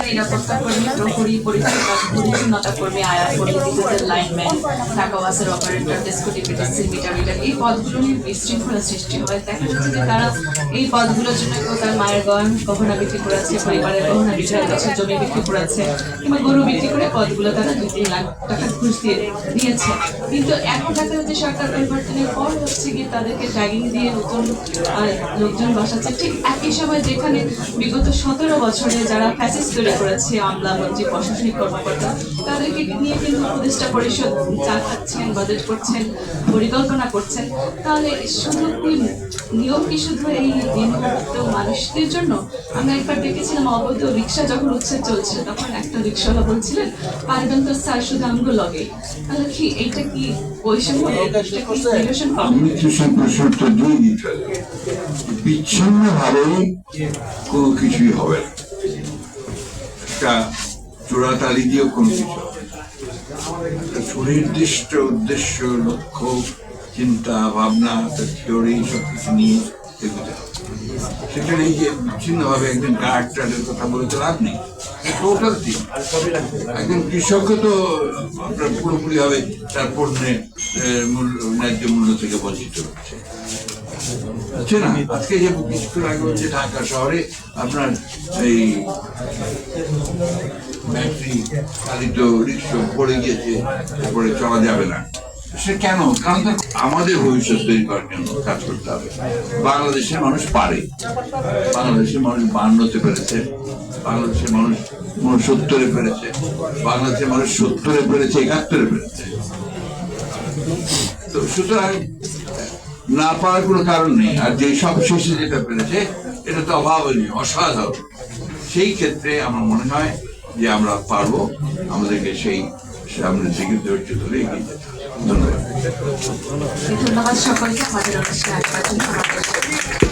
নিরাপত্তা কর্মী, প্রহরী, পরিচ্ছন্নতা কর্মী, আয়া কর্মী, ডিজিটাল লাইনম্যান, ঢাকা বাসের অপারেটর, ডেস্কো টিপিটিসি, মিটার রিডার, এই পদগুলো নিয়ে বিশৃঙ্খলা সৃষ্টি হয়। দেখা যাচ্ছে যে তারা এই পদগুলোর জন্য কেউ তার মায়ের গহনা বিক্রি করেছে, পরিবারের গহনা বিক্রি করেছে, জমি বিক্রি করেছে, কিংবা গরু বিক্রি করে পদগুলো তারা 2-3 লাখ টাকা ঘুষ দিয়েছে। কিন্তু এখন দেখা যাচ্ছে সরকার পরিবর্তনের পর হচ্ছে গিয়ে তাদেরকে ট্যাগিং দিয়ে নতুন লোকজন বসাচ্ছে। ঠিক একই সময় যেখানে বিগত 17 বছরে যারা ফ্যাসিস্ট তৈরি করেছে, আমলা, মন্ত্রী, প্রশাসনিক কর্মকর্তা, তাদেরকে নিয়ে কিন্তু উপদেষ্টা পরিষদ চালাচ্ছেন, বাজেট করছেন, পরিকল্পনা করছেন। তাহলে শুধু কি নিয়ম কি শুধু এই নিম্নবিত্ত মানুষদের জন্য? আমরা একবার দেখেছিলাম অবৈধ রিক্সা যখন উচ্ছেদ চলছিল, তখন একটা রিক্সাওয়ালা বলছিলেন পারবেন তো স্যার শুধু আমগুলো লগে। তাহলে কি এইটা কি বৈষম্য? আমি তো সেই প্রশ্নটা দিয়ে দিতে বিচ্ছিন্ন ভাবে কোনো কিছুই হবে না, একটা চোরাতালি দিয়েও কোনো কিছু হবে না। সুনির্দিষ্ট উদ্দেশ্য, লক্ষ্য, চিন্তা ভাবনা, থিওরি সব কিছু নিয়ে এগোতে হবে। সেখানে এই যে বিচ্ছিন্নভাবে একজন ডাক্তারের কথা বলতে লাভ নেই। টোটাল ঠিক একজন কৃষককে তো আপনার পুরোপুরি ভাবে তার পণ্যের ন্যায্য মূল্য থেকে বঞ্চিত হচ্ছে। হচ্ছে না? আজকে যে কিছুক্ষণ আগে হচ্ছে ঢাকা শহরে আপনার এই ব্যাটারি চালিত রিক্সা পড়ে গিয়েছে, এরপরে চলা যাবে না। সে কেন? কারণ তো আমাদের ভবিষ্যৎ তৈরি করার জন্য কাজ করতে হবে। বাংলাদেশের মানুষ পারে, বাংলাদেশের মানুষ 52-তে পেরেছে, বাংলাদেশের মানুষ 69-এ পেরেছে, বাংলাদেশের মানুষ 70-এ পেরেছে, 71-এ পেরেছে। তো সুতরাং না পারার কোনো কারণ নেই। আর যে সব শেষে যেটা পেরেছে এটা তো অভাবনীয়, অসাধারণ। সেই ক্ষেত্রে আমার মনে হয় যে আমরা পারবো, আমাদেরকে সেই সামনের দিকে ধৈর্য ধরে এগিয়ে যেতে হবে। ধন্যবাদ। ধন্যবাদ সকলকে আমাদের অনুষ্ঠানে আসবার জন্য।